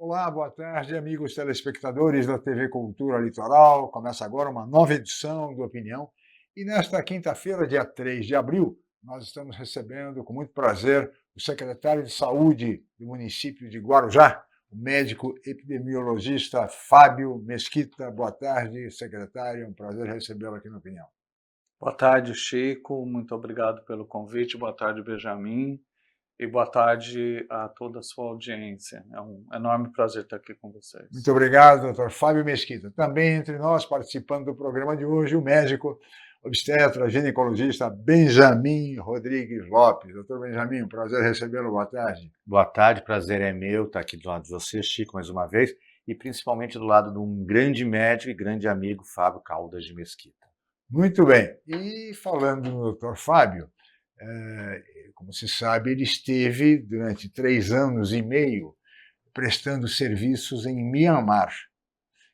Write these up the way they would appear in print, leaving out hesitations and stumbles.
Olá, boa tarde, amigos telespectadores da TV Cultura Litoral. Começa agora uma nova edição do Opinião. E nesta quinta-feira, dia 3 de abril, nós estamos recebendo com muito prazer o secretário de Saúde do município de Guarujá, o médico epidemiologista Fábio Mesquita. Boa tarde, secretário. É um prazer recebê-lo aqui no Opinião. Boa tarde, Chico. Muito obrigado pelo convite. Boa tarde, Benjamin. E boa tarde a toda a sua audiência. É um enorme prazer estar aqui com vocês. Muito obrigado, doutor Fábio Mesquita. Também entre nós, participando do programa de hoje, o médico obstetra, ginecologista Benjamin Rodrigues Lopes. Doutor Benjamin, um prazer recebê-lo. Boa tarde. Boa tarde, prazer é meu estar aqui do lado de você, Chico, mais uma vez, e principalmente do lado de um grande médico e grande amigo, Fábio Caldas de Mesquita. Muito bem. E falando no doutor Fábio, como se sabe, ele esteve durante 3 anos e meio prestando serviços em Mianmar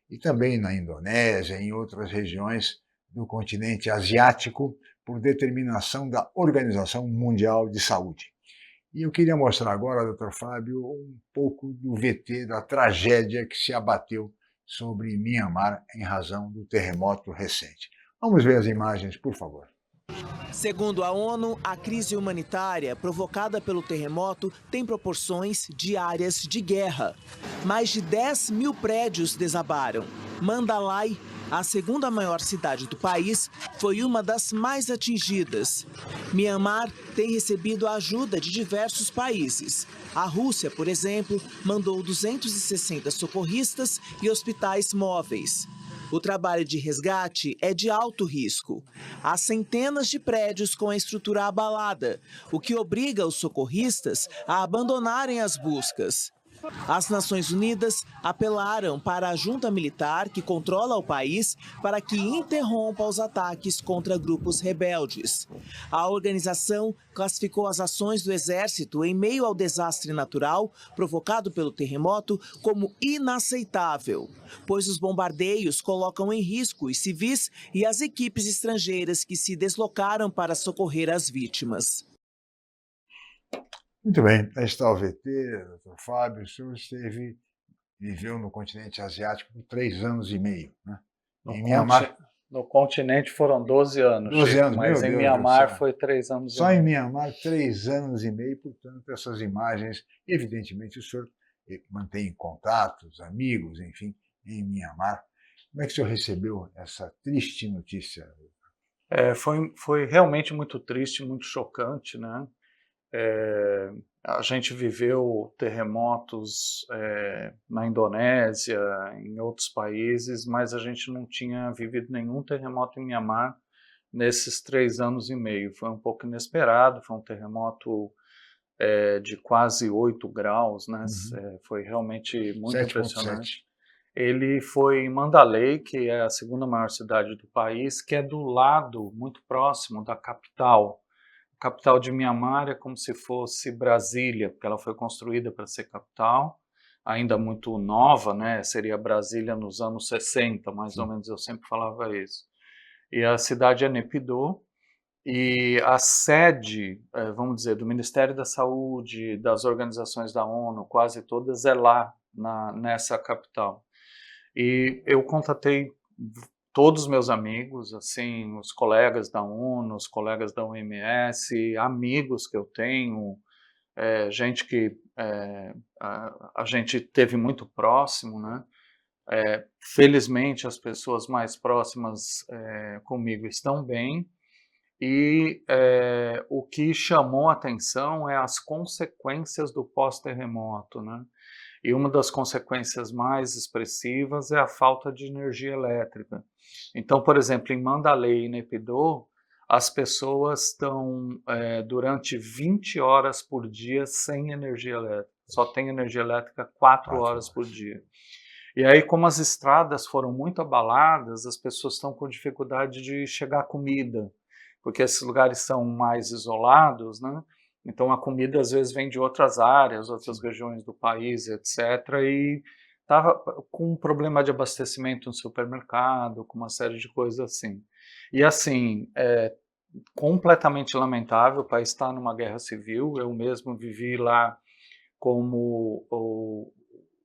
e também na Indonésia e em outras regiões do continente asiático por determinação da Organização Mundial de Saúde. E eu queria mostrar agora, doutor Fábio, um pouco do VT da tragédia que se abateu sobre Mianmar em razão do terremoto recente. Vamos ver as imagens, por favor. Segundo a ONU, a crise humanitária provocada pelo terremoto tem proporções de áreas de guerra. Mais de 10 mil prédios desabaram. Mandalay, a segunda maior cidade do país, foi uma das mais atingidas. Mianmar tem recebido a ajuda de diversos países. A Rússia, por exemplo, mandou 260 socorristas e hospitais móveis. O trabalho de resgate é de alto risco. Há centenas de prédios com a estrutura abalada, o que obriga os socorristas a abandonarem as buscas. As Nações Unidas apelaram para a junta militar que controla o país para que interrompa os ataques contra grupos rebeldes. A organização classificou as ações do exército em meio ao desastre natural provocado pelo terremoto como inaceitável, pois os bombardeios colocam em risco os civis e as equipes estrangeiras que se deslocaram para socorrer as vítimas. Muito bem, aí está o VT, doutor Fábio. O senhor viveu no continente asiático por 3 anos e meio, né? Em Mianmar. No continente foram 12 anos, 12 Chico, anos, mas meu em Deus do Mianmar céu. foi 3 anos Só e em meio. Mianmar, 3 anos e meio, portanto, essas imagens, evidentemente, o senhor mantém contatos, amigos, enfim, em Mianmar. Como é que o senhor recebeu essa triste notícia? Foi realmente muito triste, muito chocante, né? A gente viveu terremotos na Indonésia, em outros países, mas a gente não tinha vivido nenhum terremoto em Mianmar nesses 3 anos e meio. Foi um pouco inesperado, foi um terremoto de quase 8 graus, né? Foi realmente muito 7,7. impressionante. Ele foi em Mandalay, que é a segunda maior cidade do país, que é do lado, muito próximo da capital. A capital de Mianmar é como se fosse Brasília, porque ela foi construída para ser capital, ainda muito nova, né? Seria Brasília nos anos 60, mais ou menos, eu sempre falava isso. E a cidade é Naypyidaw, e a sede, vamos dizer, do Ministério da Saúde, das organizações da ONU, quase todas é lá, nessa capital. E eu contatei todos os meus amigos, assim, os colegas da ONU, os colegas da OMS, amigos que eu tenho, gente que a gente teve muito próximo, né? Felizmente as pessoas mais próximas comigo estão bem, e o que chamou a atenção é as consequências do pós-terremoto, né? E uma das consequências mais expressivas é a falta de energia elétrica. Então, por exemplo, em Mandalay e Naypyidaw, as pessoas estão durante 20 horas por dia sem energia elétrica. Só tem energia elétrica 4 horas por dia. E aí, como as estradas foram muito abaladas, as pessoas estão com dificuldade de chegar à comida, porque esses lugares são mais isolados, né? Então a comida às vezes vem de outras áreas, outras regiões do país, etc. E estava com um problema de abastecimento no supermercado, com uma série de coisas assim. E assim, completamente lamentável, o país está numa guerra civil, eu mesmo vivi lá como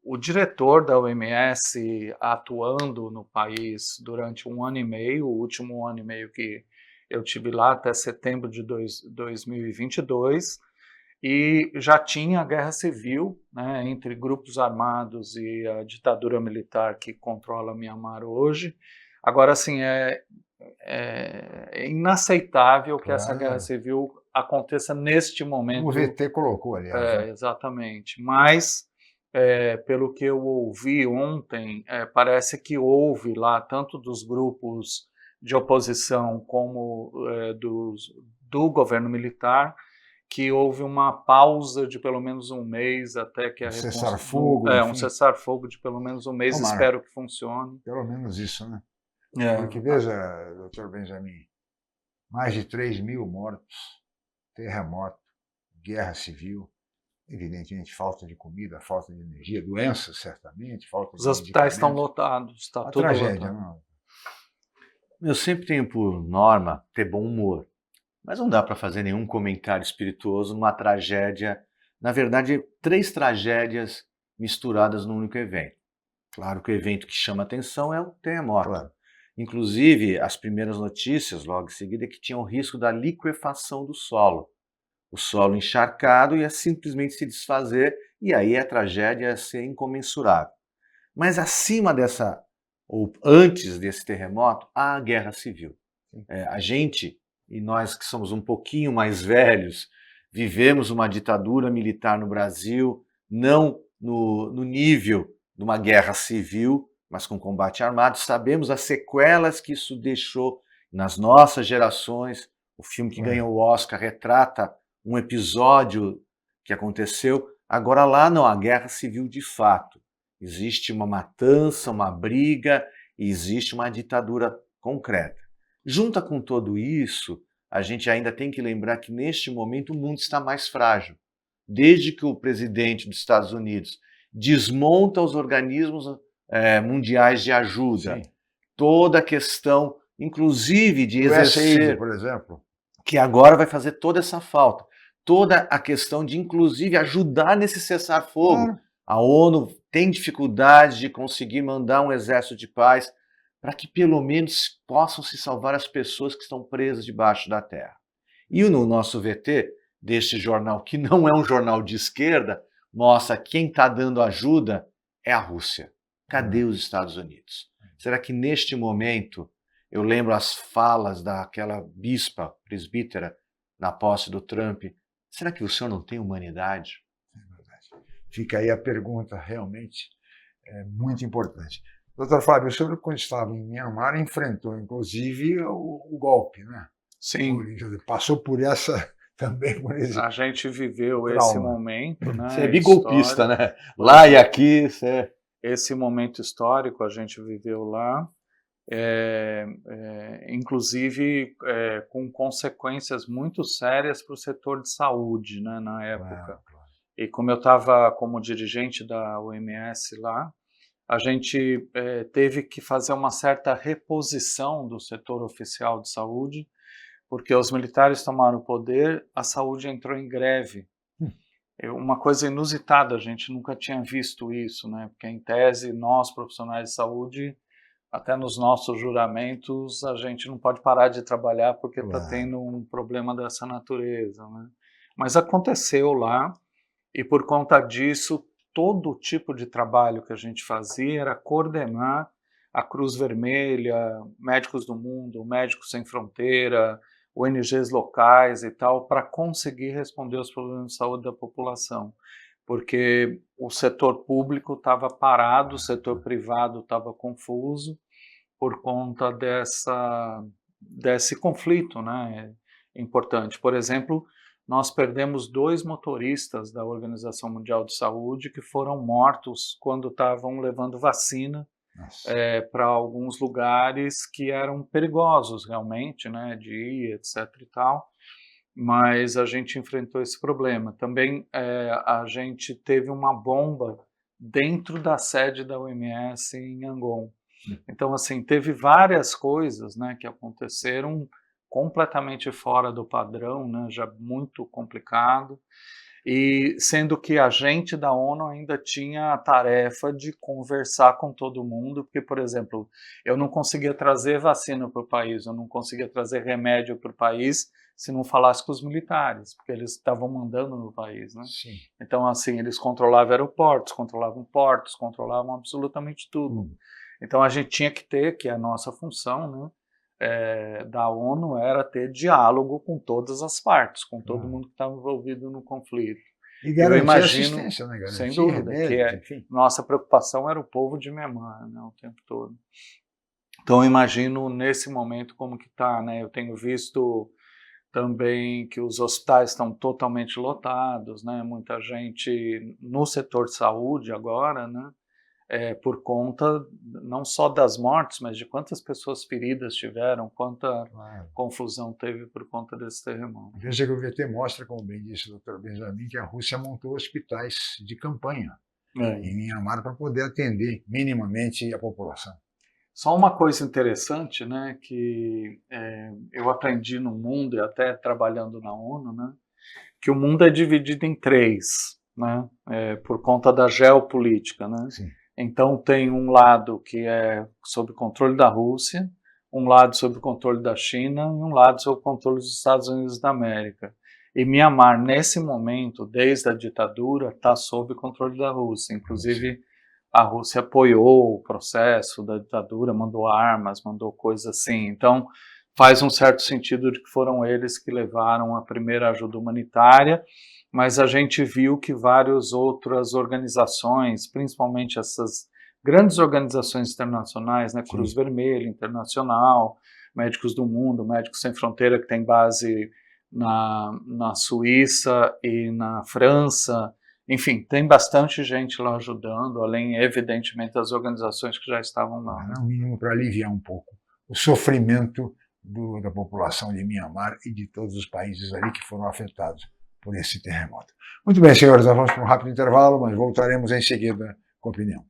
o o diretor da OMS atuando no país durante 1 ano e meio, o último 1 ano e meio que eu tive lá até setembro de 2022, e já tinha a guerra civil, né, entre grupos armados e a ditadura militar que controla Myanmar hoje. Agora, assim, é inaceitável que essa guerra civil aconteça neste momento. O VT colocou, aliás. Né? Exatamente. Mas, pelo que eu ouvi ontem, parece que houve lá, tanto dos grupos de oposição como do governo militar, que houve uma pausa de pelo menos 1 mês até que a cessar-fogo. Um cessar-fogo de pelo menos 1 mês. Tomara. Espero que funcione. Pelo menos isso, né? Porque veja, doutor Benjamin, mais de 3 mil mortos, terremoto, guerra civil, evidentemente falta de comida, falta de energia, doenças certamente, falta de Os hospitais estão lotados, está tudo tragédia, lotado. Não? Eu sempre tenho por norma ter bom humor, mas não dá para fazer nenhum comentário espirituoso numa tragédia, na verdade, 3 tragédias misturadas num único evento. Claro que o evento que chama atenção é o terremoto. Claro. Inclusive, as primeiras notícias, logo em seguida, é que tinha o risco da liquefação do solo. O solo encharcado ia simplesmente se desfazer e aí a tragédia ia ser incomensurável. Mas acima dessa, ou antes desse terremoto, há a guerra civil. A gente, e nós que somos um pouquinho mais velhos, vivemos uma ditadura militar no Brasil, não no nível de uma guerra civil, mas com combate armado. Sabemos as sequelas que isso deixou nas nossas gerações. O filme que ganhou o Oscar retrata um episódio que aconteceu. Agora lá não, a guerra civil de fato. Existe uma matança, uma briga, e existe uma ditadura concreta. Junta com tudo isso, a gente ainda tem que lembrar que neste momento o mundo está mais frágil. Desde que o presidente dos Estados Unidos desmonta os organismos mundiais de ajuda, Sim. toda a questão, inclusive de exercer, USAID, por exemplo, que agora vai fazer toda essa falta, toda a questão de inclusive ajudar nesse cessar-fogo. A ONU tem dificuldade de conseguir mandar um exército de paz para que pelo menos possam se salvar as pessoas que estão presas debaixo da terra. E no nosso VT, deste jornal, que não é um jornal de esquerda, mostra quem está dando ajuda é a Rússia. Cadê os Estados Unidos? Será que neste momento, eu lembro as falas daquela bispa presbítera na posse do Trump, será que o senhor não tem humanidade? Fica aí a pergunta, realmente é muito importante. Doutor Fábio, o senhor, quando estava em Myanmar, enfrentou, inclusive, o golpe, né? Sim. Passou por essa, também por esse A gente viveu trauma. Esse momento, né? Você é bigolpista, né? Lá e aqui, você... Esse momento histórico a gente viveu lá, inclusive com consequências muito sérias para o setor de saúde, né, na época. Claro. E como eu estava como dirigente da OMS lá, a gente teve que fazer uma certa reposição do setor oficial de saúde, porque os militares tomaram o poder, a saúde entrou em greve. Uma coisa inusitada, a gente nunca tinha visto isso, né? Porque em tese, nós profissionais de saúde, até nos nossos juramentos, a gente não pode parar de trabalhar porque está tendo um problema dessa natureza, né? Mas aconteceu lá, e por conta disso, todo tipo de trabalho que a gente fazia era coordenar a Cruz Vermelha, Médicos do Mundo, Médicos Sem Fronteira, ONGs locais e tal, para conseguir responder aos problemas de saúde da população. Porque o setor público estava parado, o setor privado estava confuso por conta desse conflito, né, importante. Por exemplo, nós perdemos 2 motoristas da Organização Mundial de Saúde que foram mortos quando estavam levando vacina para alguns lugares que eram perigosos realmente, né, de ir, etc. e tal, mas a gente enfrentou esse problema. Também a gente teve uma bomba dentro da sede da OMS em Yangon. Então, assim, teve várias coisas, né, que aconteceram completamente fora do padrão, né, já muito complicado. E sendo que a gente da ONU ainda tinha a tarefa de conversar com todo mundo, porque, por exemplo, eu não conseguia trazer vacina para o país, eu não conseguia trazer remédio para o país se não falasse com os militares, porque eles estavam mandando no país, né? Sim. Então, assim, eles controlavam aeroportos, controlavam portos, controlavam absolutamente tudo. Então, a gente tinha que ter, que é a nossa função, né? Da ONU era ter diálogo com todas as partes, com todo mundo que estava envolvido no conflito. E garantir imagino, assistência, né? Garantir sem dúvida, remédios, que enfim. nossa preocupação era o povo de Myanmar, né, o tempo todo. Então, eu imagino nesse momento como que está, né? Eu tenho visto também que os hospitais estão totalmente lotados, né? Muita gente no setor de saúde agora, né? Por conta não só das mortes, mas de quantas pessoas feridas tiveram, quanta confusão teve por conta desse terremoto. Veja que o VT mostra, como bem disse o Dr. Benjamin, que a Rússia montou hospitais de campanha em Myanmar para poder atender minimamente a população. Só uma coisa interessante, né, que eu aprendi no mundo e até trabalhando na ONU, né, que o mundo é dividido em três, né, por conta da geopolítica, né. Sim. Então tem um lado que é sob controle da Rússia, um lado sob controle da China e um lado sob controle dos Estados Unidos da América. E Myanmar, nesse momento, desde a ditadura, está sob controle da Rússia. Inclusive, a Rússia apoiou o processo da ditadura, mandou armas, mandou coisas assim. Então, faz um certo sentido de que foram eles que levaram a primeira ajuda humanitária, mas a gente viu que várias outras organizações, principalmente essas grandes organizações internacionais, né, Cruz Vermelha Internacional, Médicos do Mundo, Médicos Sem Fronteira, que tem base na Suíça e na França, enfim, tem bastante gente lá ajudando, além, evidentemente, das organizações que já estavam lá. No mínimo para aliviar um pouco o sofrimento da população de Myanmar e de todos os países ali que foram afetados por esse terremoto. Muito bem, senhores, nós vamos para um rápido intervalo, mas voltaremos em seguida com a opinião.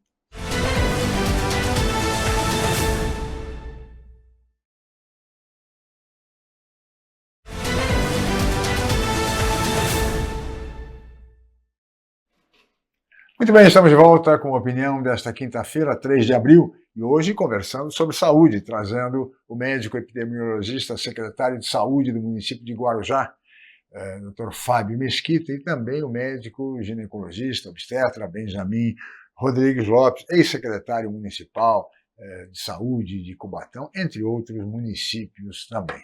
Muito bem, estamos de volta com a opinião desta quinta-feira, 3 de abril, e hoje conversando sobre saúde, trazendo o médico epidemiologista, secretário de saúde do município de Guarujá, Dr. Fábio Mesquita, e também o médico ginecologista, obstetra, Benjamin Rodrigues Lopes, ex-secretário municipal de saúde de Cubatão, entre outros municípios também.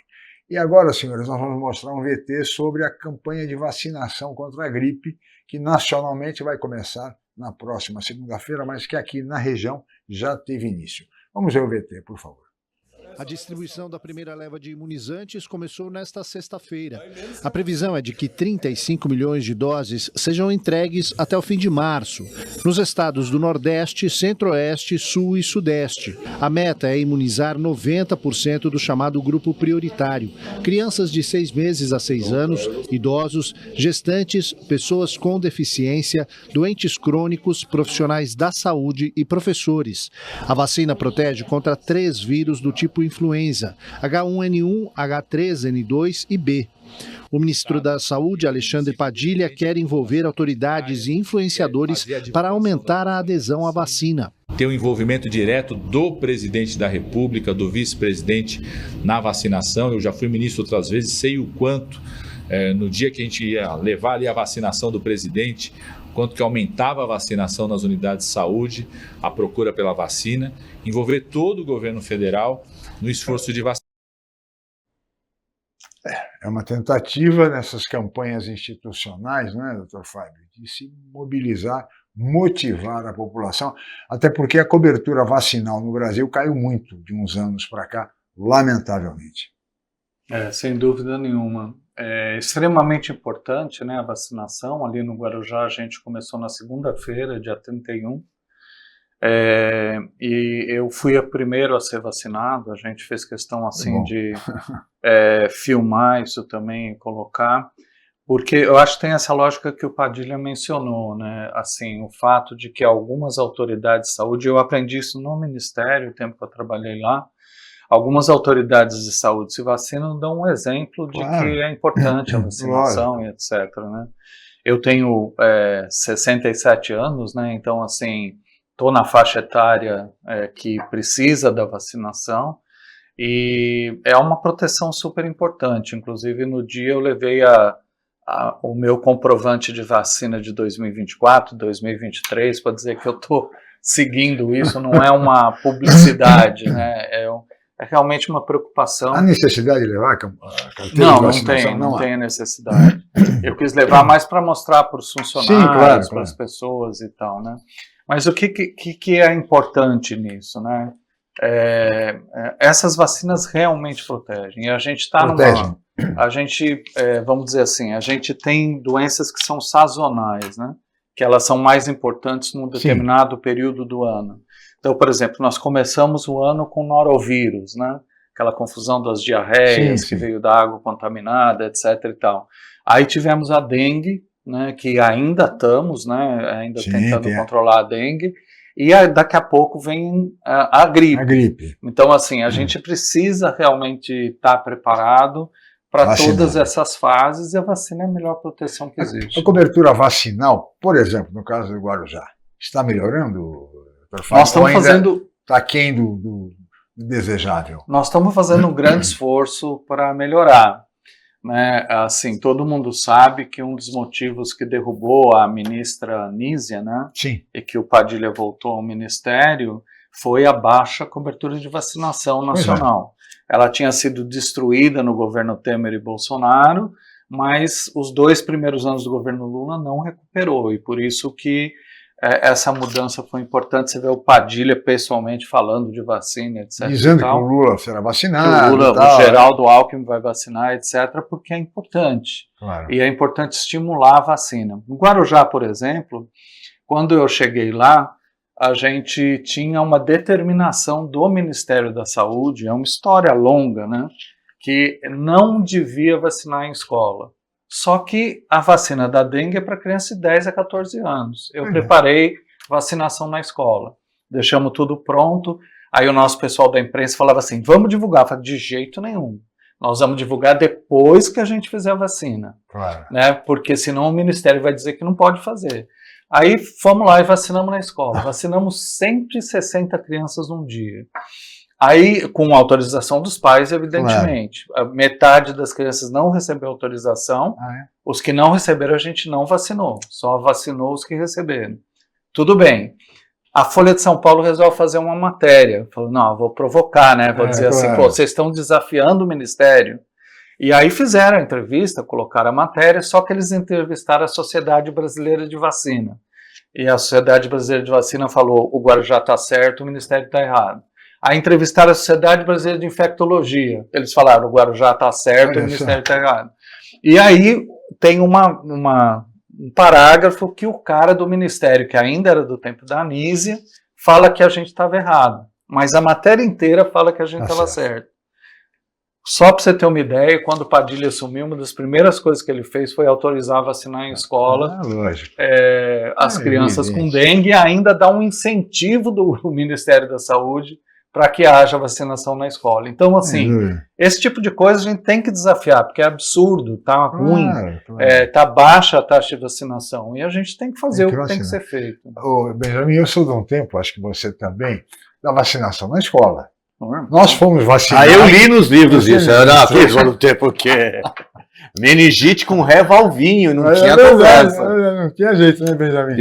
E agora, senhores, nós vamos mostrar um VT sobre a campanha de vacinação contra a gripe, que nacionalmente vai começar na próxima segunda-feira, mas que aqui na região já teve início. Vamos ver o VT, por favor. A distribuição da primeira leva de imunizantes começou nesta sexta-feira. A previsão é de que 35 milhões de doses sejam entregues até o fim de março, nos estados do Nordeste, Centro-Oeste, Sul e Sudeste. A meta é imunizar 90% do chamado grupo prioritário: crianças de 6 meses a 6 anos, idosos, gestantes, pessoas com deficiência, doentes crônicos, profissionais da saúde e professores. A vacina protege contra 3 vírus do tipo influenza, H1N1, H3N2 e B. O ministro da Saúde, Alexandre Padilha, quer envolver autoridades e influenciadores para aumentar a adesão à vacina. Ter o envolvimento direto do presidente da República, do vice-presidente na vacinação. Eu já fui ministro outras vezes, sei o quanto, no dia que a gente ia levar ali a vacinação do presidente, quanto que aumentava a vacinação nas unidades de saúde, a procura pela vacina, envolver todo o governo federal no esforço de vacinação. É uma tentativa nessas campanhas institucionais, né, doutor Fábio, de se mobilizar, motivar a população, até porque a cobertura vacinal no Brasil caiu muito de uns anos para cá, lamentavelmente. Sem dúvida nenhuma. É extremamente importante, né, a vacinação. Ali no Guarujá a gente começou na segunda-feira, dia 31, e eu fui o primeiro a ser vacinado. A gente fez questão assim de filmar isso também e colocar, porque eu acho que tem essa lógica que o Padilha mencionou, né? Assim, o fato de que algumas autoridades de saúde, eu aprendi isso no Ministério, o tempo que eu trabalhei lá, algumas autoridades de saúde se vacinam, dão um exemplo de que é importante a vacinação e etc, né? Eu tenho 67 anos, né? Então, assim, estou na faixa etária que precisa da vacinação e é uma proteção super importante. Inclusive, no dia eu levei o meu comprovante de vacina de 2024, 2023, para dizer que eu estou seguindo isso, não é uma publicidade, né? É realmente uma preocupação. Há necessidade de levar a carteira Não, de não vacinação? não há. tem a necessidade. Eu quis levar mais para mostrar para os funcionários, claro. para as pessoas e tal, né? Mas o que é importante nisso, né? Essas vacinas realmente protegem. E a gente está Protegem. vamos dizer assim, a gente tem doenças que são sazonais, né? Que elas são mais importantes num determinado período do ano. Então, por exemplo, nós começamos o ano com norovírus, né? Aquela confusão das diarreias que veio da água contaminada, etc. e tal. Aí tivemos a dengue, né? Que ainda estamos, né? Ainda tentando controlar a dengue. E daqui a pouco vem a gripe. A gripe. Então, assim, a gente precisa realmente estar preparado para todas essas fases, e a vacina é a melhor proteção que existe. A cobertura vacinal, por exemplo, no caso do Guarujá, está melhorando? Nós estamos fazendo... Está aquém do desejável? Nós estamos fazendo um grande esforço para melhorar. Né? Assim, todo mundo sabe que um dos motivos que derrubou a ministra Nízia, né? Sim. E que o Padilha voltou ao ministério, foi a baixa cobertura de vacinação nacional. Ela tinha sido destruída no governo Temer e Bolsonaro, mas os 2 primeiros anos do governo Lula não recuperou, e por isso que essa mudança foi importante. Você vê o Padilha pessoalmente falando de vacina, etc. Dizendo que o Lula será vacinado. O Geraldo Alckmin vai vacinar, etc., porque é importante. Claro. E é importante estimular a vacina. No Guarujá, por exemplo, quando eu cheguei lá, a gente tinha uma determinação do Ministério da Saúde, é uma história longa, né, que não devia vacinar em escola. Só que a vacina da dengue é para criança de 10 a 14 anos. Eu preparei vacinação na escola. Deixamos tudo pronto. Aí o nosso pessoal da imprensa falava assim, vamos divulgar. Eu falei, de jeito nenhum. Nós vamos divulgar depois que a gente fizer a vacina. Claro. Né? Porque senão o Ministério vai dizer que não pode fazer. Aí fomos lá e vacinamos na escola. Vacinamos 160 crianças num dia. Aí, com autorização dos pais, evidentemente. Claro. Metade das crianças não recebeu autorização. Os que não receberam, a gente não vacinou. Só vacinou os que receberam. Tudo bem. A Folha de São Paulo resolve fazer uma matéria. Falou, não, vou provocar, né? Vou dizer assim, pô, vocês estão desafiando o Ministério. E aí fizeram a entrevista, colocaram a matéria, só que eles entrevistaram a Sociedade Brasileira de Vacina. E a Sociedade Brasileira de Vacina falou, o Guarujá está certo, o Ministério está errado. Aí entrevistaram a Sociedade Brasileira de Infectologia. Eles falaram, o Guarujá está certo, o Ministério está errado. E aí tem um parágrafo que o cara do Ministério, que ainda era do tempo da Anísia, fala que a gente estava errado. Mas a matéria inteira fala que a gente estava certo. Só para você ter uma ideia, quando o Padilha assumiu, uma das primeiras coisas que ele fez foi autorizar a vacinar em escola as crianças com dengue, e ainda dar um incentivo do Ministério da Saúde para que haja vacinação na escola. Então, assim, esse tipo de coisa a gente tem que desafiar, porque é absurdo, tá ruim, tá baixa a taxa de vacinação, e a gente tem que fazer o que tem que ser feito. Benjamin, eu sou de um tempo, acho que você também, da vacinação na escola. Nós fomos vacinados. Eu li nos livros isso. Não tempo que meningite com revolvinho, não tinha conversa. Não tinha jeito, né, Benjamin?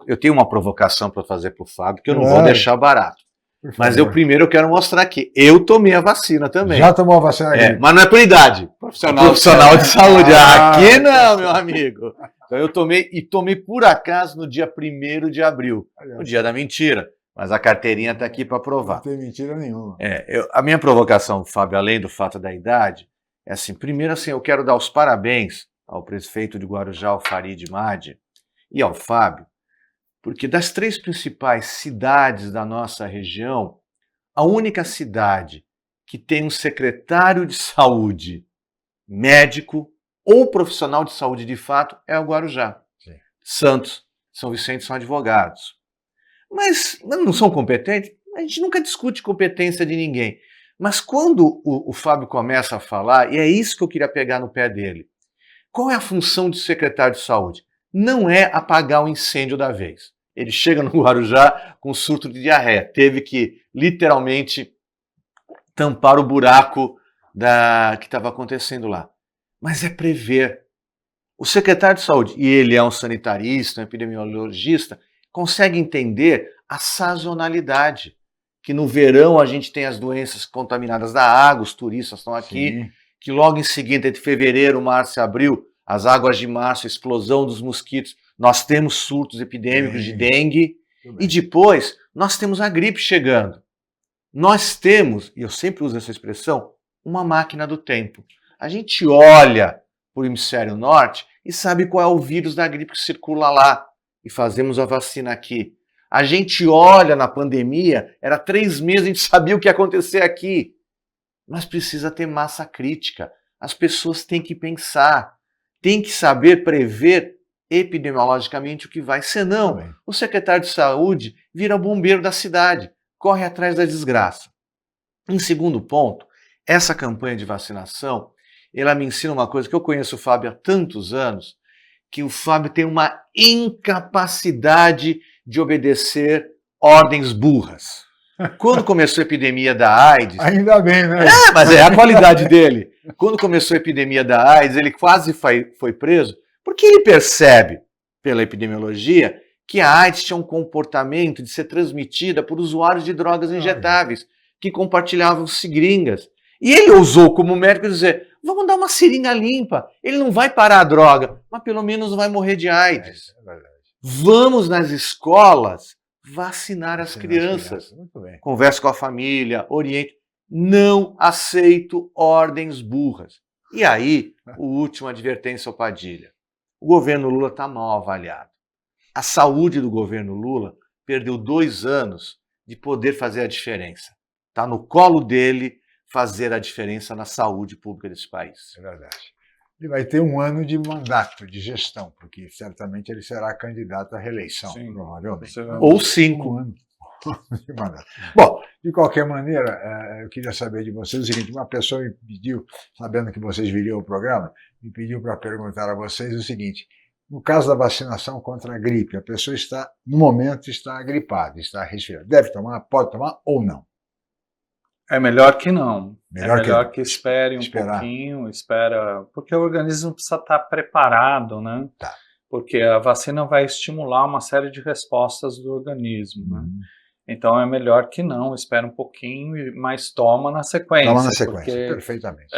Eu tenho uma provocação para fazer para o Fábio, que eu não vou deixar barato. Mas eu primeiro quero mostrar que eu tomei a vacina também. Já tomou a vacina? Mas não é por idade. Profissional de saúde. Aqui não, meu amigo. Então eu tomei por acaso no dia 1º de abril, no dia da mentira. Mas a carteirinha está aqui para provar. Não tem mentira nenhuma. A minha provocação, Fábio, além do fato da idade, é assim, primeiro assim, eu quero dar os parabéns ao prefeito de Guarujá, o Farid Madi, e ao Fábio, porque das 3 principais cidades da nossa região, a única cidade que tem um secretário de saúde, médico ou profissional de saúde de fato é o Guarujá. Sim. Santos, São Vicente são advogados. Mas não são competentes? A gente nunca discute competência de ninguém. Mas quando o Fábio começa a falar, e é isso que eu queria pegar no pé dele, qual é a função do secretário de saúde? não é apagar o incêndio da vez. Ele chega no Guarujá com surto de diarreia. Teve que, literalmente, tampar o buraco que estava acontecendo lá. Mas é prever. O secretário de saúde, e ele é um sanitarista, um epidemiologista, consegue entender a sazonalidade. Que no verão a gente tem as doenças contaminadas da água, os turistas estão aqui, Sim. que logo em seguida, entre fevereiro, março e abril, as águas de março, a explosão dos mosquitos, nós temos surtos epidêmicos de dengue, e depois nós temos a gripe chegando. Nós temos, e eu sempre uso essa expressão, uma máquina do tempo. A gente olha para o hemisfério norte e sabe qual é o vírus da gripe que circula lá, e fazemos a vacina aqui. A gente olha na pandemia, era 3 meses, a gente sabia o que ia acontecer aqui. Mas precisa ter massa crítica. As pessoas têm que pensar, têm que saber prever epidemiologicamente o que vai. Senão, o secretário de saúde vira bombeiro da cidade, corre atrás da desgraça. Em segundo ponto, essa campanha de vacinação, ela me ensina uma coisa que eu conheço o Fábio há tantos anos, que o Fábio tem uma incapacidade de obedecer ordens burras. Quando começou a epidemia da AIDS... Ainda bem, né? Mas é a qualidade dele. Quando começou a epidemia da AIDS, ele quase foi preso, porque ele percebe, pela epidemiologia, que a AIDS tinha um comportamento de ser transmitida por usuários de drogas injetáveis, que compartilhavam seringas. E ele ousou, como médico, dizer, vamos dar uma seringa limpa, ele não vai parar a droga, mas pelo menos não vai morrer de AIDS. É verdade. Vamos nas escolas vacinar as crianças. Muito bem. Converse com a família, oriente. Não aceito ordens burras. E aí, o último advertência ao Padilha. O governo Lula está mal avaliado. A saúde do governo Lula perdeu 2 anos de poder fazer a diferença. Está no colo dele fazer a diferença na saúde pública desse país. É verdade. Ele vai ter 1 ano de mandato, de gestão, porque certamente ele será candidato à reeleição, provavelmente. Ou 5. 1 ano de mandato. Bom, de qualquer maneira, eu queria saber de vocês o seguinte, uma pessoa me pediu, sabendo que vocês viriam ao programa, me pediu para perguntar a vocês o seguinte, no caso da vacinação contra a gripe, a pessoa está, no momento, está gripada, está resfriada. Deve tomar, pode tomar ou não? É melhor que não. Melhor é melhor que espere esperar. Pouquinho, porque o organismo precisa estar preparado, né? Tá. Porque a vacina vai estimular uma série de respostas do organismo, né? Então é melhor que não, espera um pouquinho, mas toma na sequência. Toma na sequência, porque, perfeitamente.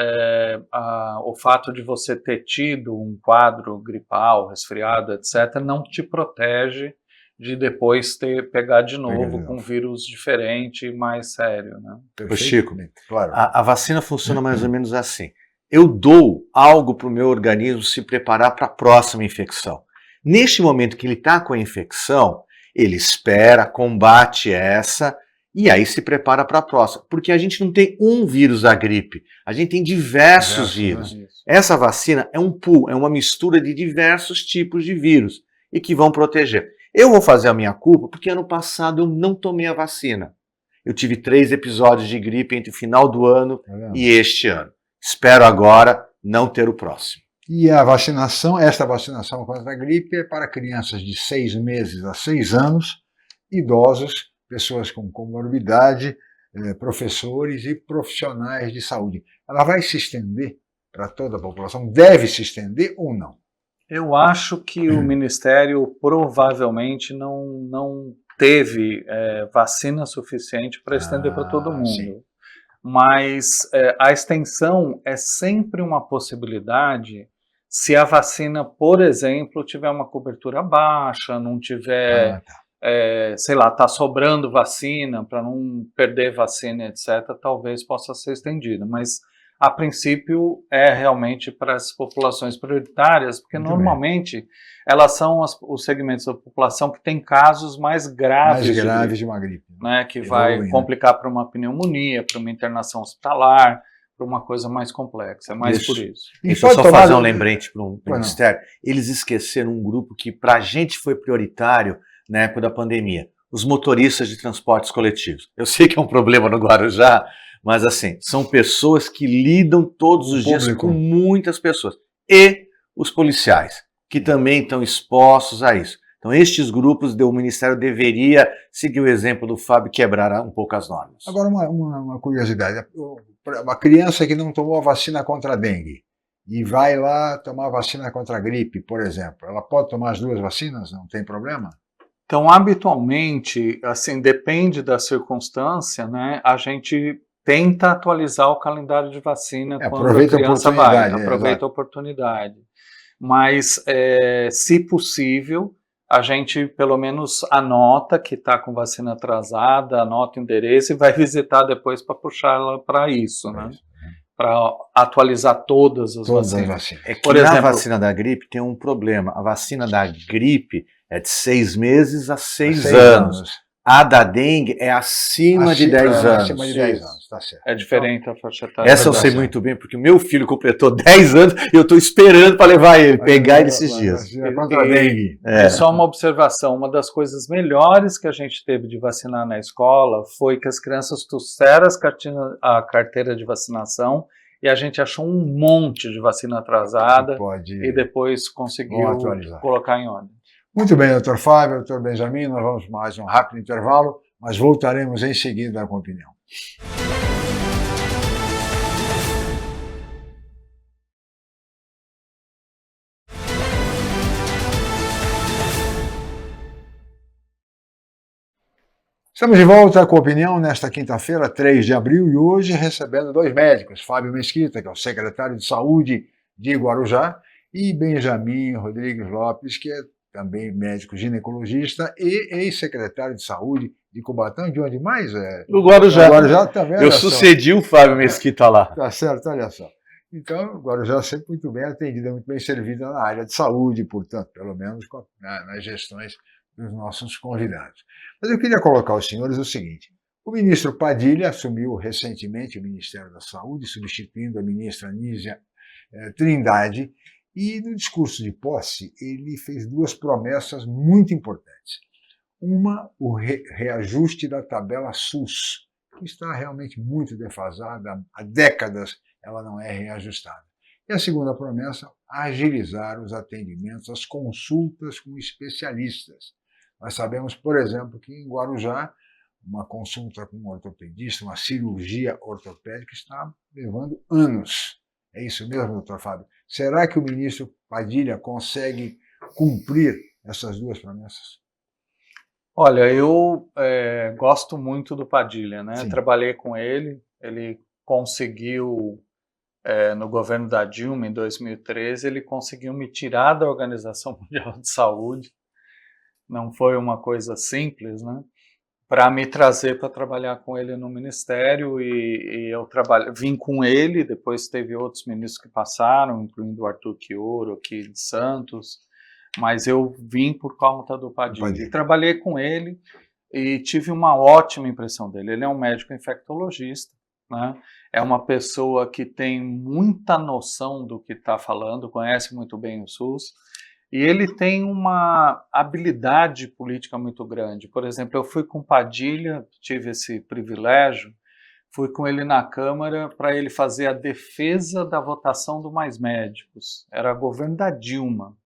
O fato de você ter tido um quadro gripal, resfriado, etc., não te protege de depois pegar de novo com um vírus diferente e mais sério, né? Chico, claro. a vacina funciona mais ou menos assim. Eu dou algo para o meu organismo se preparar para a próxima infecção. Neste momento que ele está com a infecção, ele espera, combate essa e aí se prepara para a próxima. Porque a gente não tem um vírus da gripe, a gente tem diversos vírus. Né? Essa vacina é um pool, é uma mistura de diversos tipos de vírus e que vão proteger. Eu vou fazer a minha culpa porque ano passado eu não tomei a vacina. Eu tive 3 episódios de gripe entre o final do ano e este ano. Espero agora não ter o próximo. E a vacinação, esta vacinação contra a gripe é para crianças de 6 meses a 6 anos, idosos, pessoas com comorbidade, professores e profissionais de saúde. Ela vai se estender para toda a população? Deve se estender ou não? Eu acho que o Ministério provavelmente não teve vacina suficiente para estender para todo mundo. Sim. Mas a extensão é sempre uma possibilidade se a vacina, por exemplo, tiver uma cobertura baixa, não tiver, sei lá, está sobrando vacina, para não perder vacina, etc., talvez possa ser estendida. Mas a princípio é realmente para as populações prioritárias, porque normalmente elas são os segmentos da população que tem casos mais graves, de uma gripe, né, que vai complicar para uma pneumonia, para uma internação hospitalar, para uma coisa mais complexa, é mais por isso. Deixa eu só fazer um lembrete para o Ministério. Eles esqueceram um grupo que para a gente foi prioritário na época da pandemia, os motoristas de transportes coletivos. Eu sei que é um problema no Guarujá, mas assim, são pessoas que lidam todos os dias com muitas pessoas. E os policiais. que também estão expostos a isso. Então, estes grupos, o Ministério deveria seguir o exemplo do Fábio, quebrar um pouco as normas. Agora, uma curiosidade. Uma criança que não tomou a vacina contra a dengue e vai lá tomar vacina contra a gripe, por exemplo, ela pode tomar as duas vacinas? Não tem problema? Então, habitualmente, assim, depende da circunstância, né? A gente tenta atualizar o calendário de vacina quando a criança vai. Aproveita a oportunidade. Mas, se possível, a gente pelo menos anota que está com vacina atrasada, anota o endereço e vai visitar depois para puxar ela para isso, né? Para atualizar todas as vacinas. É que por exemplo, na vacina da gripe tem um problema. A vacina da gripe é de 6 meses a 6 anos. A da dengue é acima de 10 anos. Acima de 10 anos, tá certo. É diferente a faixa etária. Essa eu sei muito bem, porque o meu filho completou 10 anos e eu estou esperando para levar ele, pegar ele esses dias. Contra a dengue. E só uma observação, uma das coisas melhores que a gente teve de vacinar na escola foi que as crianças trouxeram a carteira de vacinação e a gente achou um monte de vacina atrasada e depois conseguiu colocar em ordem. Muito bem, doutor Fábio, doutor Benjamin, nós vamos mais um rápido intervalo, mas voltaremos em seguida com a opinião. Estamos de volta com a opinião nesta quinta-feira, 3 de abril, e hoje recebendo 2 médicos, Fábio Mesquita, que é o secretário de Saúde de Guarujá, e Benjamin Rodrigues Lopes, que é também médico ginecologista e ex-secretário de Saúde de Cubatão, de onde mais? Do Guarujá. Guarujá também. Eu sucedi o Fábio Mesquita lá. Tá certo, olha só. Então, o Guarujá sempre muito bem atendida, muito bem servida na área de saúde, portanto, pelo menos nas gestões dos nossos convidados. Mas eu queria colocar aos senhores o seguinte: o ministro Padilha assumiu recentemente o Ministério da Saúde, substituindo a ministra Nízia Trindade, e no discurso de posse ele fez 2 promessas muito importantes. Uma, o reajuste da tabela SUS, que está realmente muito defasada, há décadas ela não é reajustada. E a segunda promessa, agilizar os atendimentos, as consultas com especialistas. Nós sabemos, por exemplo, que em Guarujá, uma consulta com um ortopedista, uma cirurgia ortopédica está levando anos. É isso mesmo, doutor Fábio? Será que o ministro Padilha consegue cumprir essas 2 promessas? Olha, eu gosto muito do Padilha, né? Sim. Trabalhei com ele conseguiu, no governo da Dilma, em 2013, ele conseguiu me tirar da Organização Mundial de Saúde. Não foi uma coisa simples, né? Para me trazer para trabalhar com ele no Ministério, e eu vim com ele, depois teve outros ministros que passaram, incluindo o Arthur Quioro, aqui de Santos, mas eu vim por conta do Padilha. E trabalhei com ele e tive uma ótima impressão dele. Ele é um médico infectologista, né? É uma pessoa que tem muita noção do que está falando, conhece muito bem o SUS, e ele tem uma habilidade política muito grande. Por exemplo, eu fui com Padilha, tive esse privilégio, fui com ele na Câmara para ele fazer a defesa da votação do Mais Médicos. Era o governo da Dilma.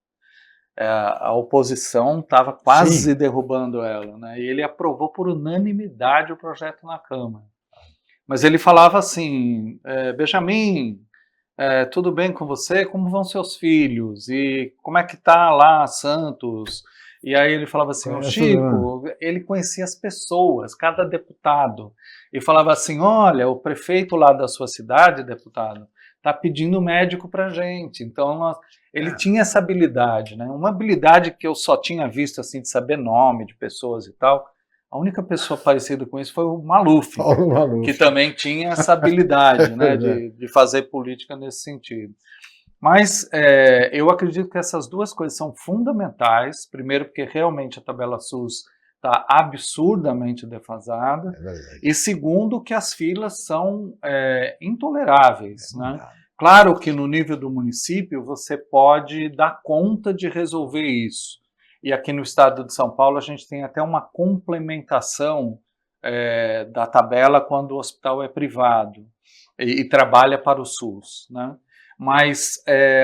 A oposição estava quase derrubando ela, né? E ele aprovou por unanimidade o projeto na Câmara. Mas ele falava assim, Benjamin, tudo bem com você? Como vão seus filhos? E como é que tá lá Santos? E aí ele falava assim, Chico, ele conhecia as pessoas, cada deputado, e falava assim, olha, o prefeito lá da sua cidade, deputado, está pedindo médico para gente. Então, ele tinha essa habilidade, né? Uma habilidade que eu só tinha visto, assim, de saber nome de pessoas e tal. A única pessoa parecida com isso foi o Maluf, que também tinha essa habilidade, né, de fazer política nesse sentido. Mas eu acredito que essas 2 coisas são fundamentais. Primeiro, porque realmente a tabela SUS está absurdamente defasada. E segundo, que as filas são intoleráveis, né? Claro que no nível do município você pode dar conta de resolver isso. E aqui no estado de São Paulo a gente tem até uma complementação da tabela quando o hospital é privado e trabalha para o SUS, né? Mas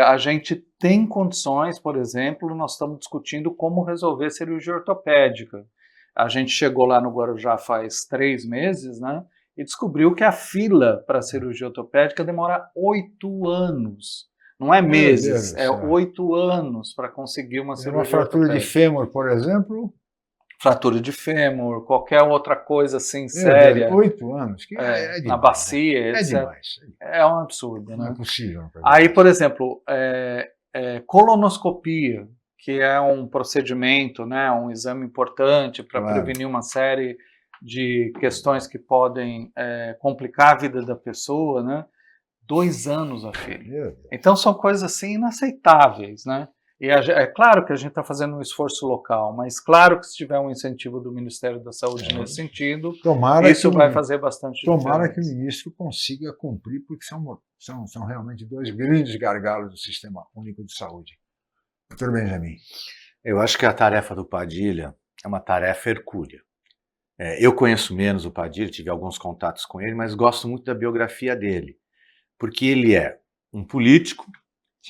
a gente tem condições, por exemplo, nós estamos discutindo como resolver cirurgia ortopédica. A gente chegou lá no Guarujá faz 3 meses, né? E descobriu que a fila para cirurgia ortopédica demora 8 anos. Não é meses, é 8 anos para conseguir uma cirurgia ortopédica. Uma fratura de fêmur, por exemplo? Fratura de fêmur, qualquer outra coisa assim séria. 8 anos? Que é demais, na bacia, né? etc. É demais. É um absurdo, né? Não é possível. Aí, por exemplo, colonoscopia, que é um procedimento, né, um exame importante para prevenir uma série de questões que podem complicar a vida da pessoa, né? 2 anos a fila. Então são coisas assim inaceitáveis, né? E é claro que a gente está fazendo um esforço local, mas claro que se tiver um incentivo do Ministério da Saúde nesse sentido, isso vai fazer bastante diferença. Tomara que o ministro consiga cumprir, porque são realmente 2 grandes gargalos do Sistema Único de Saúde. Doutor Benjamin. Eu acho que a tarefa do Padilha é uma tarefa hercúlea. Eu conheço menos o Padilha, tive alguns contatos com ele, mas gosto muito da biografia dele, porque ele é um político,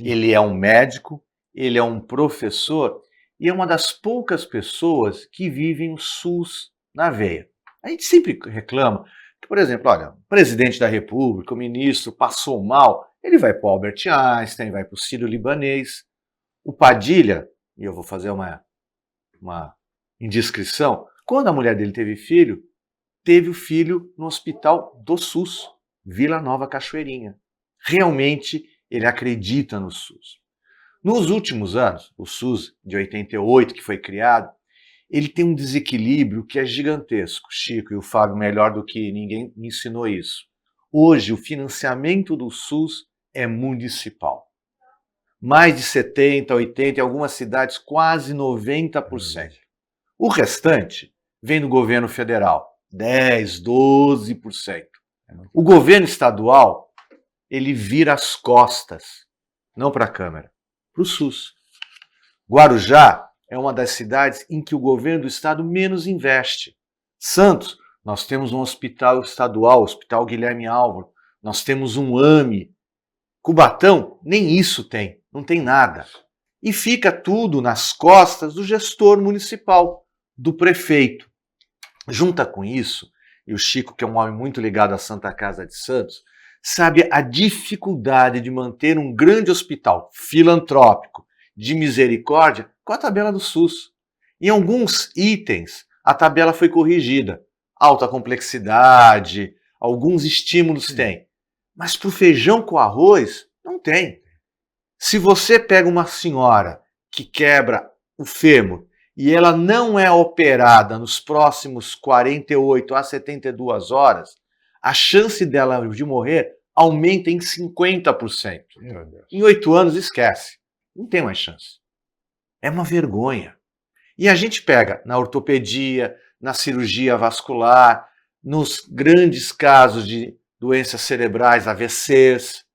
ele é um médico, ele é um professor e é uma das poucas pessoas que vivem o SUS na veia. A gente sempre reclama que, por exemplo, olha, o presidente da República, o ministro passou mal, ele vai para o Albert Einstein, vai para o Sírio-Libanês. O Padilha, e eu vou fazer uma indiscrição, quando a mulher dele teve o filho no hospital do SUS, Vila Nova Cachoeirinha. Realmente ele acredita no SUS. Nos últimos anos, o SUS de 88, que foi criado, ele tem um desequilíbrio que é gigantesco. Chico e o Fábio, melhor do que ninguém, me ensinou isso. Hoje, o financiamento do SUS é municipal. Mais de 70%, 80%, em algumas cidades quase 90%. O restante vem do governo federal, 10%, 12%. O governo estadual, ele vira as costas, não para a Câmara, para o SUS. Guarujá é uma das cidades em que o governo do estado menos investe. Santos, nós temos um hospital estadual, o Hospital Guilherme Álvaro, nós temos um AME. Cubatão, nem isso tem, não tem nada. E fica tudo nas costas do gestor municipal, do prefeito. Junta com isso, e o Chico, que é um homem muito ligado à Santa Casa de Santos, sabe a dificuldade de manter um grande hospital filantrópico, de misericórdia, com a tabela do SUS. Em alguns itens, a tabela foi corrigida. Alta complexidade, alguns estímulos tem. Mas para o feijão com arroz, não tem. Se você pega uma senhora que quebra o fêmur e ela não é operada nos próximos 48 a 72 horas, a chance dela de morrer aumenta em 50%. Em 8 anos, esquece. Não tem mais chance. É uma vergonha. E a gente pega na ortopedia, na cirurgia vascular, nos grandes casos de doenças cerebrais, AVCs.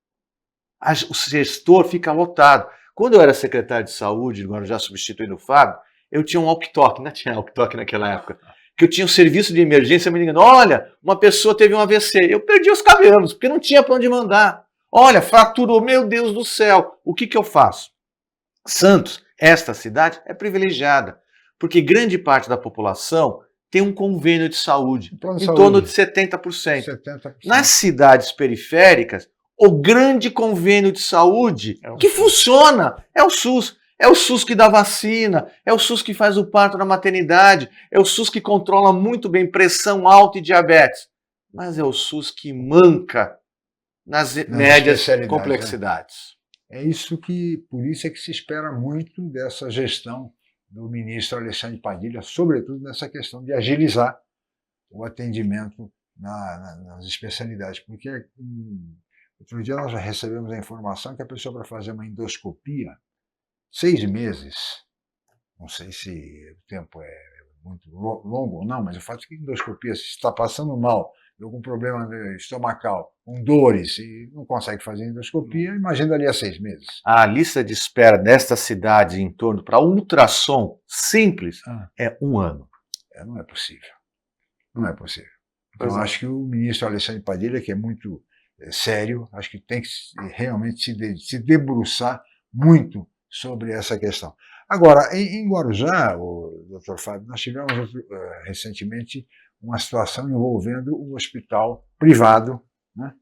O gestor fica lotado. Quando eu era secretário de saúde, agora já substituindo o Fábio, eu tinha um walkie-talkie, não tinha walkie-talkie naquela época, que eu tinha um serviço de emergência me ligando, olha, uma pessoa teve um AVC. Eu perdi os cabelos, porque não tinha para onde mandar. Olha, fraturou, meu Deus do céu, o que eu faço? Santos, esta cidade, é privilegiada, porque grande parte da população tem um convênio de saúde, em torno de 70%. Nas cidades periféricas, o grande convênio de saúde que funciona é o SUS. É o SUS que dá vacina, é o SUS que faz o parto na maternidade, é o SUS que controla muito bem pressão alta e diabetes. Mas é o SUS que manca nas médias complexidades. É isso por isso é que se espera muito dessa gestão do ministro Alexandre Padilha, sobretudo nessa questão de agilizar o atendimento nas especialidades, porque outro dia nós já recebemos a informação que a pessoa para fazer uma endoscopia, 6 meses, não sei se o tempo é muito longo ou não, mas o fato é que endoscopia, se está passando mal, algum problema estomacal, com dores, e não consegue fazer endoscopia, imagina ali a 6 meses. A lista de espera desta cidade em torno para ultrassom simples é 1 ano. Não é possível. Não é possível. Então, eu acho que o ministro Alexandre Padilha, que é muito sério, acho que tem que realmente se debruçar muito sobre essa questão. Agora, em Guarujá, doutor Fábio, nós tivemos recentemente uma situação envolvendo um hospital privado, né,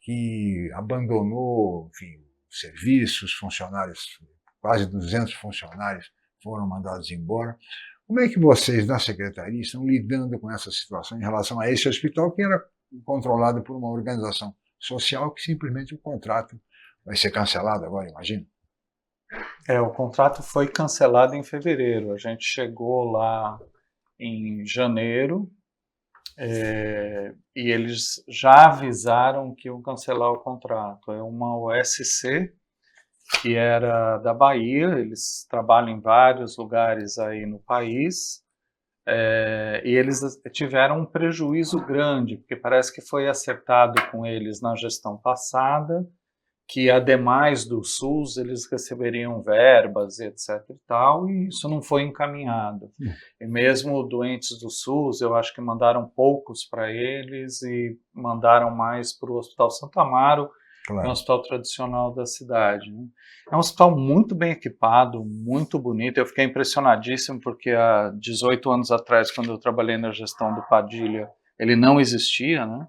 que abandonou, enfim, serviços, funcionários, quase 200 funcionários foram mandados embora. Como é que vocês, da Secretaria, estão lidando com essa situação em relação a esse hospital que era controlado por uma organização social que simplesmente o contrato vai ser cancelado agora, imagino? O contrato foi cancelado em fevereiro. A gente chegou lá em janeiro e eles já avisaram que iam cancelar o contrato. É uma OSC que era da Bahia, eles trabalham em vários lugares aí no país, e eles tiveram um prejuízo grande, porque parece que foi acertado com eles na gestão passada, que ademais do SUS eles receberiam verbas, etc. e tal, e isso não foi encaminhado. E mesmo doentes do SUS, eu acho que mandaram poucos para eles e mandaram mais para o Hospital Santo Amaro, Claro. que é um hospital tradicional da cidade, né? É um hospital muito bem equipado, muito bonito. Eu fiquei impressionadíssimo porque há 18 anos atrás, quando eu trabalhei na gestão do Padilha, ele não existia, né?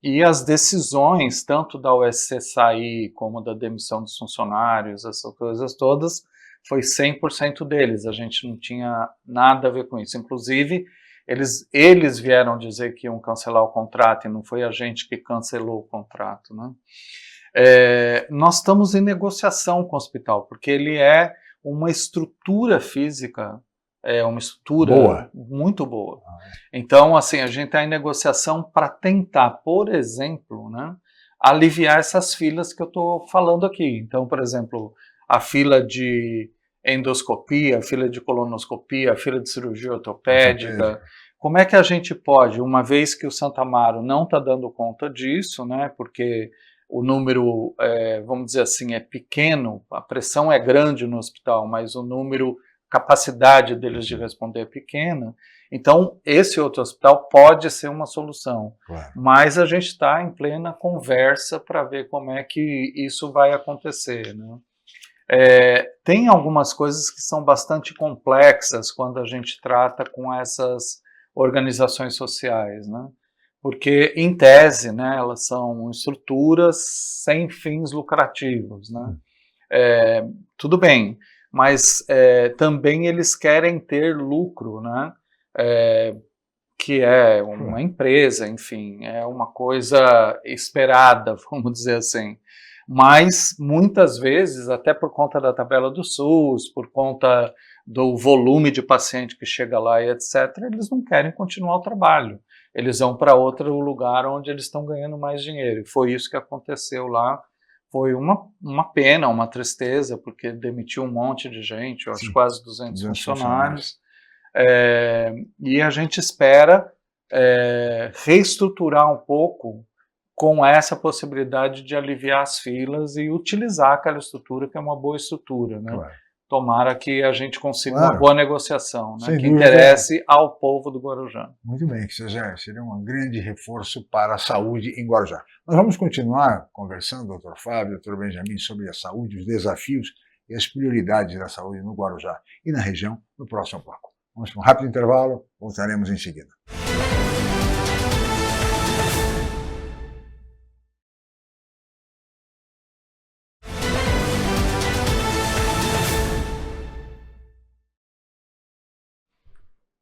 E as decisões, tanto da USC sair como da demissão dos funcionários, essas coisas todas, foi 100% deles. A gente não tinha nada a ver com isso. Inclusive, eles vieram dizer que iam cancelar o contrato e não foi a gente que cancelou o contrato, né? Nós estamos em negociação com o hospital, porque ele é uma estrutura física, uma estrutura muito boa. Então, assim, a gente está em negociação para tentar, por exemplo, né, aliviar essas filas que eu estou falando aqui. Então, por exemplo, a fila de endoscopia, a fila de colonoscopia, a fila de cirurgia ortopédica. Como é que a gente pode, uma vez que o Santo Amaro não está dando conta disso, né, porque o número, vamos dizer assim, é pequeno, a pressão é grande no hospital, mas o número, capacidade deles de responder é pequena, então esse outro hospital pode ser uma solução. Claro. Mas a gente está em plena conversa para ver como é que isso vai acontecer, né? Tem algumas coisas que são bastante complexas quando a gente trata com essas organizações sociais, né? Porque, em tese, né, elas são estruturas sem fins lucrativos, né? Tudo bem, mas também eles querem ter lucro, né? Que é uma empresa, enfim, é uma coisa esperada, vamos dizer assim. Mas, muitas vezes, até por conta da tabela do SUS, por conta do volume de paciente que chega lá e etc., eles não querem continuar o trabalho. Eles vão para outro lugar onde eles estão ganhando mais dinheiro. E foi isso que aconteceu lá. Foi uma pena, uma tristeza, porque demitiu um monte de gente, eu acho quase 200 funcionários. E a gente espera reestruturar um pouco com essa possibilidade de aliviar as filas e utilizar aquela estrutura que é uma boa estrutura, né? Claro. Tomara que a gente consiga uma boa negociação, né? Que interesse ao povo do Guarujá. Muito bem, que seria um grande reforço para a saúde em Guarujá. Nós vamos continuar conversando, doutor Fábio, doutor Benjamin, sobre a saúde, os desafios e as prioridades da saúde no Guarujá e na região no próximo bloco. Vamos para um rápido intervalo, voltaremos em seguida.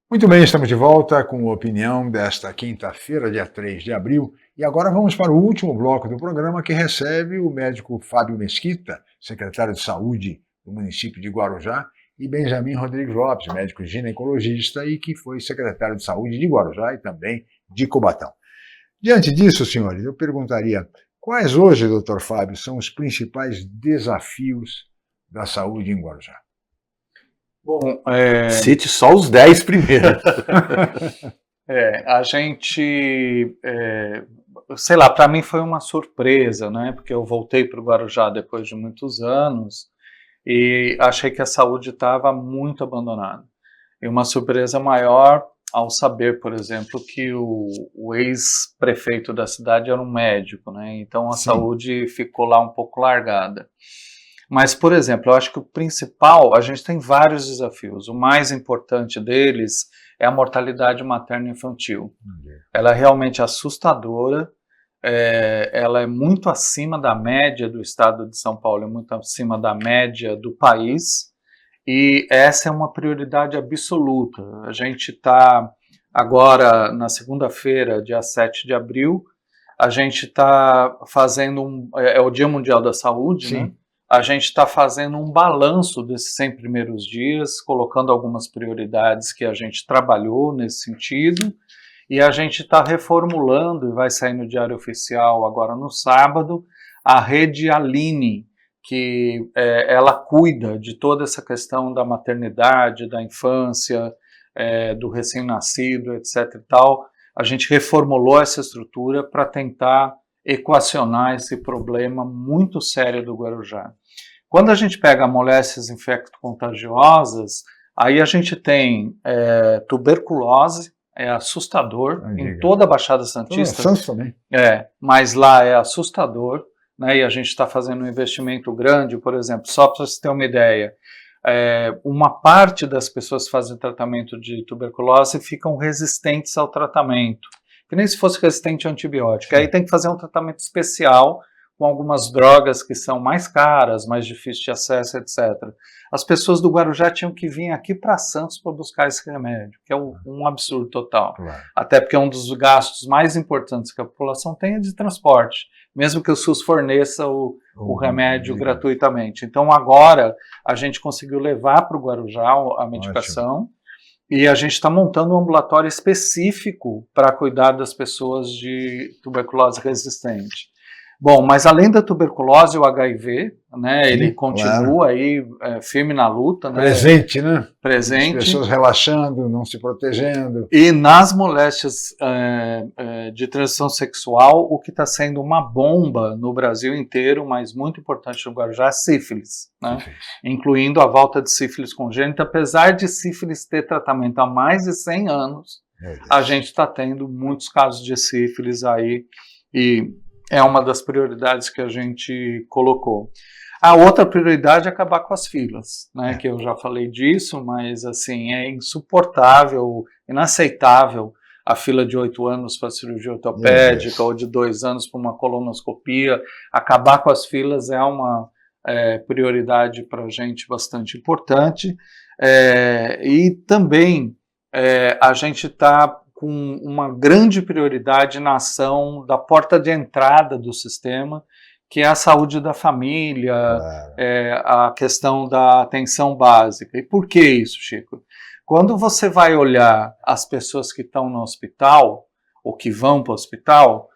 Muito bem, estamos de volta com a opinião desta quinta-feira, dia 3 de abril, e agora vamos para o último bloco do programa que recebe o médico Fábio Mesquita, secretário de Saúde do município de Guarujá, e Benjamin Rodrigues Lopes, médico ginecologista e que foi secretário de Saúde de Guarujá e também de Cubatão. Diante disso, senhores, eu perguntaria, quais hoje, doutor Fábio, são os principais desafios da saúde em Guarujá? Bom, cite só os 10 primeiros. A gente, sei lá, para mim foi uma surpresa, né? Porque eu voltei para o Guarujá depois de muitos anos e achei que a saúde estava muito abandonada. E uma surpresa maior ao saber, por exemplo, que o ex-prefeito da cidade era um médico, né? Então a saúde ficou lá um pouco largada. Mas, por exemplo, eu acho que o principal, a gente tem vários desafios. O mais importante deles é a mortalidade materna e infantil. Ela é realmente assustadora, ela é muito acima da média do estado de São Paulo, é muito acima da média do país, e essa é uma prioridade absoluta. A gente está agora, na segunda-feira, dia 7 de abril, a gente está fazendo é o Dia Mundial da Saúde, né? A gente está fazendo um balanço desses 100 primeiros dias, colocando algumas prioridades que a gente trabalhou nesse sentido, e a gente está reformulando, e vai sair no Diário Oficial agora no sábado, a Rede Aline, que ela cuida de toda essa questão da maternidade, da infância, do recém-nascido, etc. e tal. A gente reformulou essa estrutura para tentar equacionar esse problema muito sério do Guarujá. Quando a gente pega moléstias infecto-contagiosas, aí a gente tem tuberculose, é assustador, em toda a Baixada Santista. Também. Mas lá é assustador, né, e a gente está fazendo um investimento grande, por exemplo, só para você ter uma ideia, uma parte das pessoas que fazem tratamento de tuberculose ficam resistentes ao tratamento, que nem se fosse resistente a antibiótico. Aí tem que fazer um tratamento especial com algumas drogas que são mais caras, mais difíceis de acesso, etc. As pessoas do Guarujá tinham que vir aqui para Santos para buscar esse remédio, que é um absurdo total. Claro. Até porque um dos gastos mais importantes que a população tem é de transporte, mesmo que o SUS forneça o remédio gratuitamente. Então agora a gente conseguiu levar para o Guarujá a medicação. E a gente está montando um ambulatório específico para cuidar das pessoas de tuberculose resistente. Bom, mas além da tuberculose, o HIV, né, ele continua aí firme na luta. Né, presente, né? Presente. As pessoas relaxando, não se protegendo. E nas moléstias de transição sexual, o que está sendo uma bomba no Brasil inteiro, mas muito importante no Guarujá, é sífilis, né? Incluindo a volta de sífilis congênita. Apesar de sífilis ter tratamento há mais de 100 anos, a gente está tendo muitos casos de sífilis aí, e é uma das prioridades que a gente colocou. A outra prioridade é acabar com as filas, né, que eu já falei disso, mas assim, é insuportável, inaceitável a fila de 8 anos para cirurgia ortopédica ou de 2 anos para uma colonoscopia. Acabar com as filas é uma prioridade para a gente bastante importante. E também a gente está com uma grande prioridade na ação da porta de entrada do sistema, que é a saúde da família, a questão da atenção básica. E por que isso, Chico? Quando você vai olhar as pessoas que estão no hospital, ou que vão para o hospital,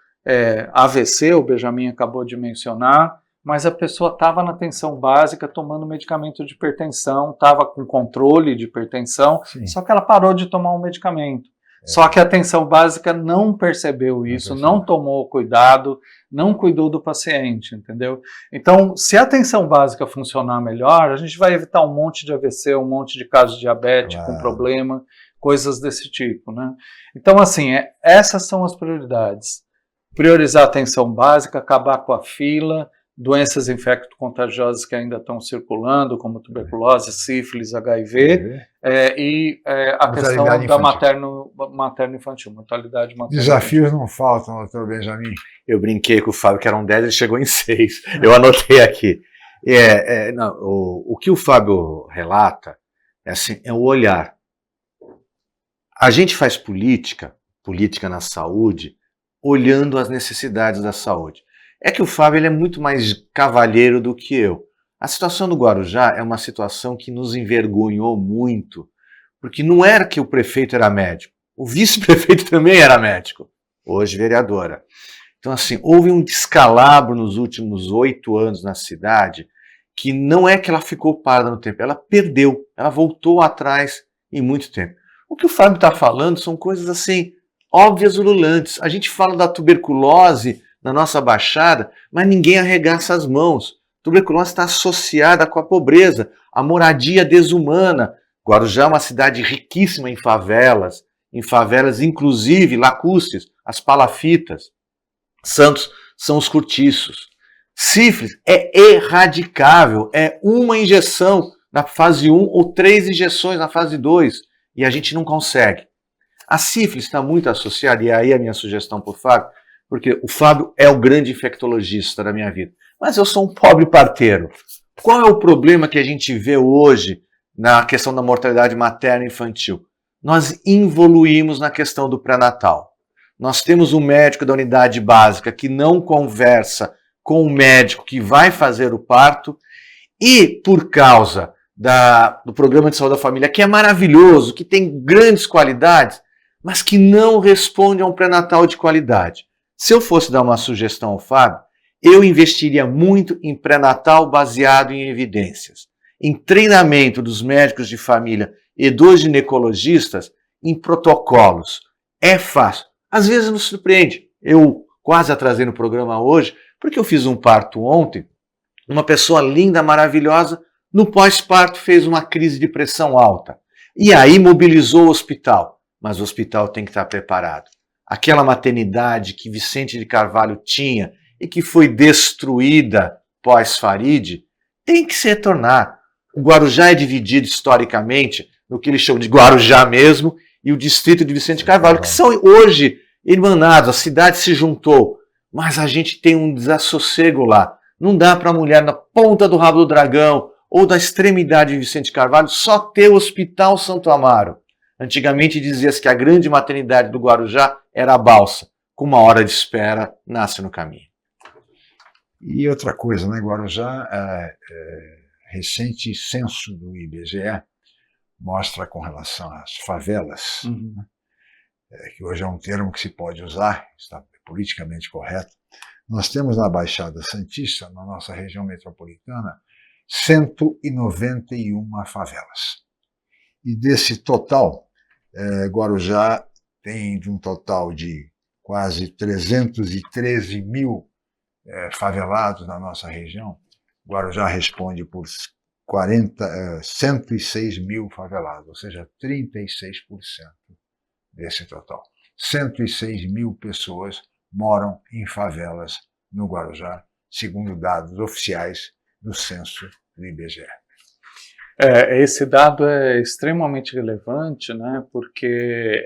AVC, o Benjamin acabou de mencionar, mas a pessoa estava na atenção básica tomando medicamento de hipertensão, estava com controle de hipertensão, só que ela parou de tomar um medicamento. Só que a atenção básica não percebeu isso, não tomou cuidado, não cuidou do paciente, entendeu? Então, se a atenção básica funcionar melhor, a gente vai evitar um monte de AVC, um monte de casos de diabetes com problema, coisas desse tipo, né? Então, assim, essas são as prioridades. Priorizar a atenção básica, acabar com a fila, doenças infecto-contagiosas que ainda estão circulando, como tuberculose, sífilis, HIV, e a questão da materno-infantil, mortalidade materno-infantil. Desafios não faltam, doutor Benjamin. Eu brinquei com o Fábio que eram 10, ele chegou em 6. Eu anotei aqui. O que o Fábio relata é o olhar. A gente faz política na saúde, olhando as necessidades da saúde. É que o Fábio ele é muito mais cavalheiro do que eu. A situação do Guarujá é uma situação que nos envergonhou muito, porque não era que o prefeito era médico, o vice-prefeito também era médico, hoje vereadora. Então, assim, houve um descalabro nos últimos 8 anos na cidade, que não é que ela ficou parada no tempo, ela perdeu, ela voltou atrás em muito tempo. O que o Fábio está falando são coisas assim, óbvias, ululantes. A gente fala da tuberculose na nossa Baixada, mas ninguém arregaça as mãos. Tuberculose está associada com a pobreza, a moradia desumana. Guarujá é uma cidade riquíssima em favelas, em favelas, inclusive lacustres, as palafitas. Santos são os cortiços. Sífilis é erradicável, é uma injeção na fase 1 ou 3 injeções na fase 2, e a gente não consegue. A sífilis está muito associada, e aí a minha sugestão para o Fábio, porque o Fábio é o grande infectologista da minha vida, mas eu sou um pobre parteiro. Qual é o problema que a gente vê hoje na questão da mortalidade materna e infantil? Nós evoluímos na questão do pré-natal. Nós temos um médico da unidade básica que não conversa com o médico que vai fazer o parto, e por causa do Programa de Saúde da Família, que é maravilhoso, que tem grandes qualidades, mas que não responde a um pré-natal de qualidade. Se eu fosse dar uma sugestão ao Fábio, eu investiria muito em pré-natal baseado em evidências, em treinamento dos médicos de família e dos ginecologistas em protocolos. É fácil. Às vezes nos surpreende. Eu quase atrasei no programa hoje, porque eu fiz um parto ontem, uma pessoa linda, maravilhosa, no pós-parto fez uma crise de pressão alta. E aí mobilizou o hospital. Mas o hospital tem que estar preparado. Aquela maternidade que Vicente de Carvalho tinha e que foi destruída pós-Farid, tem que se retornar. O Guarujá é dividido historicamente no que eles chamam de Guarujá mesmo e o distrito de Vicente de Carvalho, que são hoje irmanados, a cidade se juntou, mas a gente tem um desassossego lá. Não dá para a mulher na ponta do rabo do dragão ou da extremidade de Vicente de Carvalho só ter o Hospital Santo Amaro. Antigamente dizia-se que a grande maternidade do Guarujá era a Balsa. Com uma hora de espera, nasce no caminho. E outra coisa, né, Guarujá, recente censo do IBGE mostra com relação às favelas, que hoje é um termo que se pode usar, está politicamente correto. Nós temos na Baixada Santista, na nossa região metropolitana, 191 favelas. E desse total, Guarujá tem de um total de quase 313 mil favelados na nossa região. Guarujá responde por 106 mil favelados, ou seja, 36% desse total. 106 mil pessoas moram em favelas no Guarujá, segundo dados oficiais do censo do IBGE. Esse dado é extremamente relevante, né, porque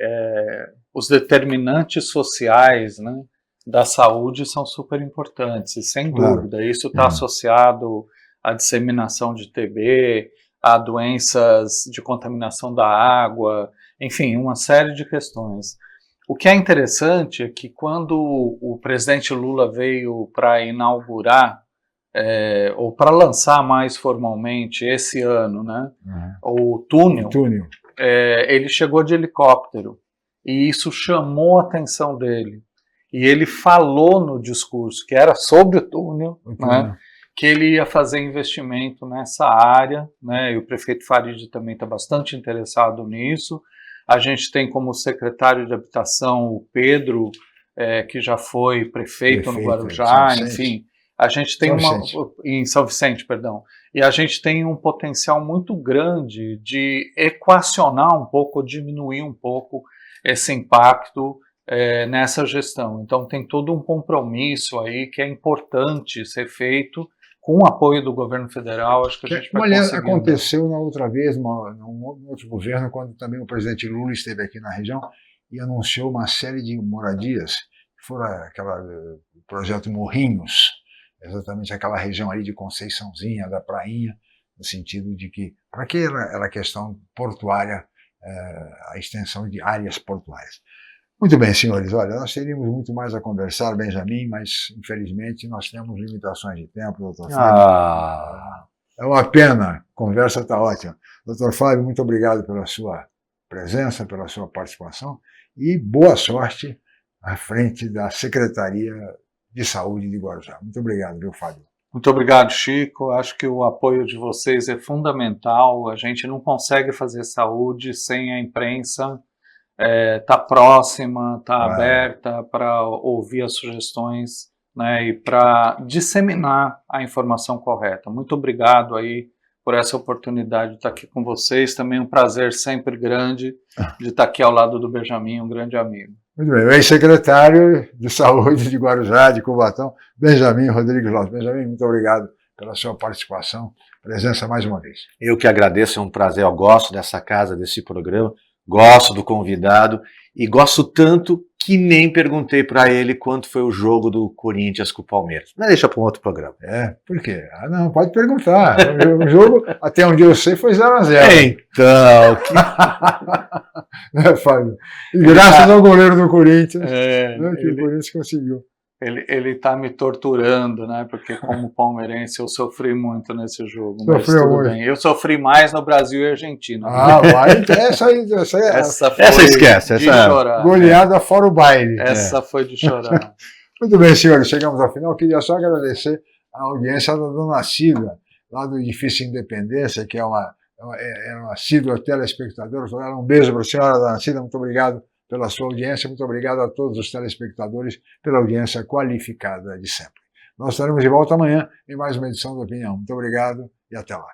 os determinantes sociais, né, da saúde são super importantes, e sem dúvida, isso está associado à disseminação de TB, a doenças de contaminação da água, enfim, uma série de questões. O que é interessante é que quando o presidente Lula veio para inaugurar, ou para lançar mais formalmente esse ano, né, o túnel, ele chegou de helicóptero, e isso chamou a atenção dele. E ele falou no discurso, que era sobre o túnel, né, que ele ia fazer investimento nessa área, né, e o prefeito Farid também está bastante interessado nisso. A gente tem como secretário de habitação o Pedro, que já foi prefeito no Guarujá, enfim. A gente tem em São Vicente, perdão. E a gente tem um potencial muito grande de equacionar um pouco, diminuir um pouco esse impacto nessa gestão. Então tem todo um compromisso aí que é importante ser feito com o apoio do governo federal. Acho que a gente vai conseguir. Aconteceu na outra vez, num outro governo, quando também o presidente Lula esteve aqui na região e anunciou uma série de moradias, que foram aquele projeto Morrinhos, exatamente aquela região ali de Conceiçãozinha, da Prainha, no sentido de que, para que era a questão portuária, a extensão de áreas portuárias. Muito bem, senhores, olha, nós teríamos muito mais a conversar, Benjamin, mas infelizmente nós temos limitações de tempo, doutor Fábio. É uma pena, a conversa está ótima. Doutor Fábio, muito obrigado pela sua presença, pela sua participação e boa sorte à frente da Secretaria de Saúde de Guarujá. Muito obrigado, viu, Fábio? Muito obrigado, Chico. Acho que o apoio de vocês é fundamental. A gente não consegue fazer saúde sem a imprensa tá próxima, tá aberta para ouvir as sugestões, né, e para disseminar a informação correta. Muito obrigado aí por essa oportunidade de estar aqui com vocês. Também um prazer sempre grande de estar aqui ao lado do Benjamin, um grande amigo. Muito bem, o ex-secretário de Saúde de Guarujá, de Cubatão, Benjamin Rodrigues Lopes. Benjamin, muito obrigado pela sua participação, presença mais uma vez. Eu que agradeço, é um prazer, eu gosto dessa casa, desse programa, gosto do convidado e gosto tanto que nem perguntei para ele quanto foi o jogo do Corinthians com o Palmeiras. Mas deixa para um outro programa. Por quê? Não, pode perguntar. O jogo, até onde eu sei, foi 0-0. Então, Né, Fábio? E graças ao goleiro do Corinthians, que o ele Corinthians conseguiu. ele está me torturando, né? Porque como palmeirense eu sofri muito nesse jogo. Sofreu mas tudo muito. bem. Eu sofri mais no Brasil e Argentina. Vai, essa aí é Essa esquece, de essa chorar. goleada fora o baile. Essa foi de chorar. Muito bem, senhores, chegamos ao final. Queria só agradecer a audiência da dona Cida, lá do Edifício Independência, que é uma assídua telespectadora. Um beijo para a senhora, dona Cida, muito obrigado pela sua audiência, muito obrigado a todos os telespectadores pela audiência qualificada de sempre. Nós estaremos de volta amanhã em mais uma edição do Opinião. Muito obrigado e até lá.